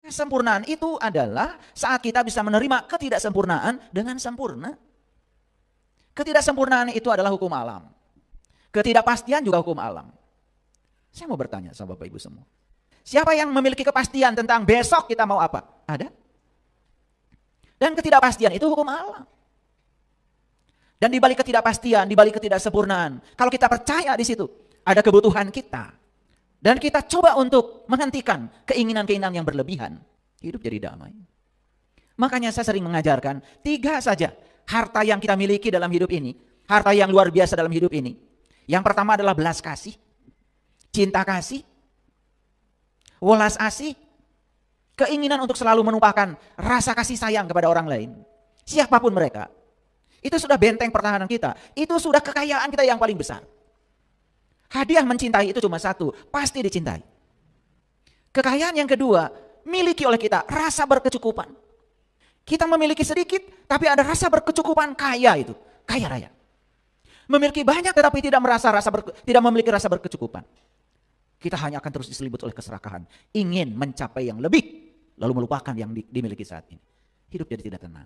Kesempurnaan itu adalah saat kita bisa menerima ketidaksempurnaan dengan sempurna. Ketidaksempurnaan itu adalah hukum alam. Ketidakpastian juga hukum alam. Saya mau bertanya sama Bapak Ibu semua. Siapa yang memiliki kepastian tentang besok kita mau apa? Ada? Dan ketidakpastian itu hukum alam. Dan di balik ketidakpastian, di balik ketidaksempurnaan, kalau kita percaya di situ, ada kebutuhan kita. Dan kita coba untuk menghentikan keinginan-keinginan yang berlebihan. Hidup jadi damai. Makanya saya sering mengajarkan 3 saja harta yang kita miliki dalam hidup ini. Harta yang luar biasa dalam hidup ini. Yang pertama adalah belas kasih. Cinta kasih. Welas asih. Keinginan untuk selalu menumpahkan rasa kasih sayang kepada orang lain. Siapapun mereka. Itu sudah benteng pertahanan kita. Itu sudah kekayaan kita yang paling besar. Hadiah mencintai itu cuma satu, pasti dicintai. Kekayaan yang kedua, miliki oleh kita rasa berkecukupan. Kita memiliki sedikit, tapi ada rasa berkecukupan, kaya itu, kaya raya. Memiliki banyak tetapi tidak memiliki rasa berkecukupan. Kita hanya akan terus diselibut oleh keserakahan, ingin mencapai yang lebih, lalu melupakan yang dimiliki saat ini. Hidup jadi tidak tenang.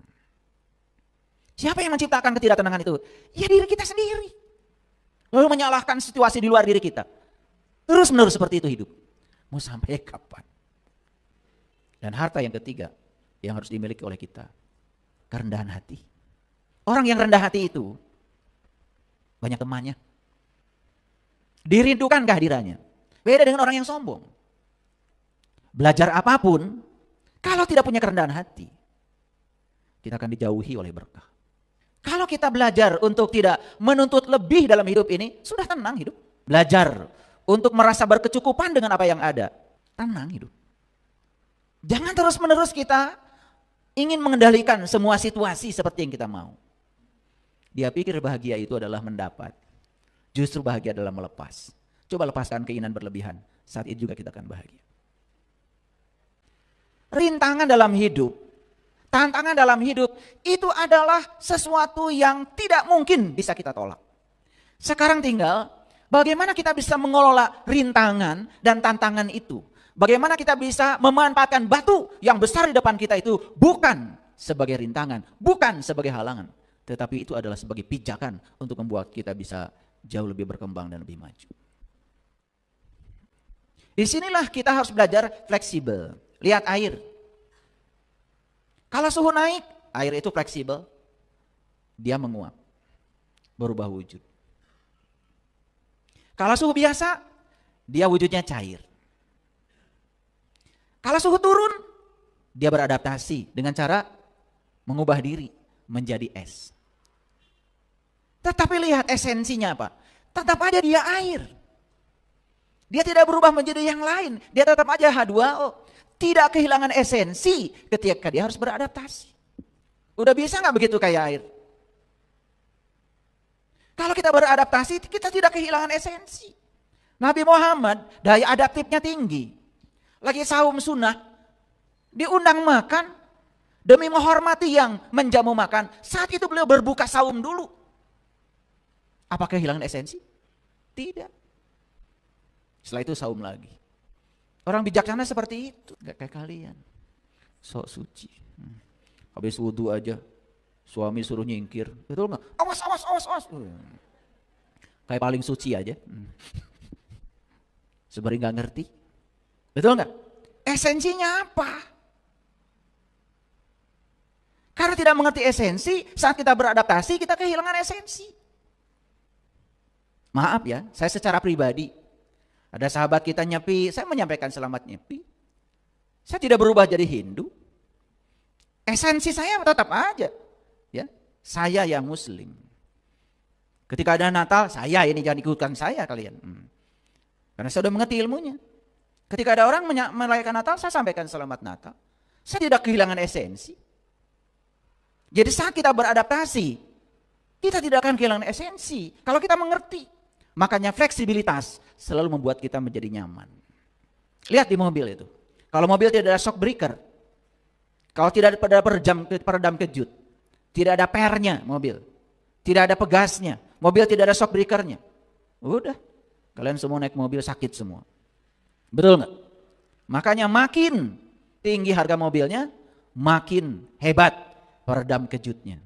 Siapa yang menciptakan ketidaktenangan itu? Ya diri kita sendiri. Lalu menyalahkan situasi di luar diri kita. Terus menerus seperti itu hidup. Mau sampai kapan? Dan harta yang ketiga yang harus dimiliki oleh kita. Kerendahan hati. Orang yang rendah hati itu banyak temannya. Dirindukan kehadirannya. Beda dengan orang yang sombong. Belajar apapun, kalau tidak punya kerendahan hati, kita akan dijauhi oleh berkah. Kalau kita belajar untuk tidak menuntut lebih dalam hidup ini, sudah tenang hidup. Belajar untuk merasa berkecukupan dengan apa yang ada, tenang hidup. Jangan terus-menerus kita ingin mengendalikan semua situasi seperti yang kita mau. Dia pikir bahagia itu adalah mendapat. Justru bahagia adalah melepas. Coba lepaskan keinginan berlebihan, saat itu juga kita akan bahagia. Rintangan dalam hidup, tantangan dalam hidup itu adalah sesuatu yang tidak mungkin bisa kita tolak. Sekarang tinggal bagaimana kita bisa mengelola rintangan dan tantangan itu. Bagaimana kita bisa memanfaatkan batu yang besar di depan kita itu bukan sebagai rintangan, bukan sebagai halangan. Tetapi itu adalah sebagai pijakan untuk membuat kita bisa jauh lebih berkembang dan lebih maju. Disinilah kita harus belajar fleksibel. Lihat air. Kalau suhu naik, air itu fleksibel, dia menguap, berubah wujud. Kalau suhu biasa, dia wujudnya cair. Kalau suhu turun, dia beradaptasi dengan cara mengubah diri menjadi es. Tetapi lihat esensinya apa? Tetap aja dia air. Dia tidak berubah menjadi yang lain, dia tetap aja H2O. Tidak kehilangan esensi ketika dia harus beradaptasi. Udah bisa gak begitu kayak air? Kalau kita beradaptasi, kita tidak kehilangan esensi. Nabi Muhammad daya adaptifnya tinggi. Lagi saum sunnah, diundang makan, demi menghormati yang menjamu makan. Saat itu beliau berbuka saum dulu. Apa kehilangan esensi? Tidak. Setelah itu saum lagi. Orang bijaksana seperti itu, gak kayak kalian. Sok suci. Habis wudhu aja, suami suruh nyingkir. Betul gak? Awas. Kayak paling suci aja. Sebenarnya gak ngerti. Betul gak? Esensinya apa? Karena tidak mengerti esensi, saat kita beradaptasi, kita kehilangan esensi. Maaf ya, saya secara pribadi, ada sahabat kita nyepi, saya menyampaikan selamat nyepi. Saya tidak berubah jadi Hindu. Esensi saya tetap aja. Ya, saya yang Muslim. Ketika ada Natal, saya ini jangan ikutkan saya kalian. Karena saya sudah mengerti ilmunya. Ketika ada orang merayakan Natal, saya sampaikan selamat Natal. Saya tidak kehilangan esensi. Jadi saat kita beradaptasi, kita tidak akan kehilangan esensi. Kalau kita mengerti. Makanya fleksibilitas selalu membuat kita menjadi nyaman. Lihat di mobil itu. Kalau mobil tidak ada shock breaker, kalau tidak ada peredam kejut, tidak ada pernya mobil, tidak ada pegasnya, mobil tidak ada shock breakernya, udah, kalian semua naik mobil sakit semua. Betul nggak? Makanya makin tinggi harga mobilnya, makin hebat peredam kejutnya.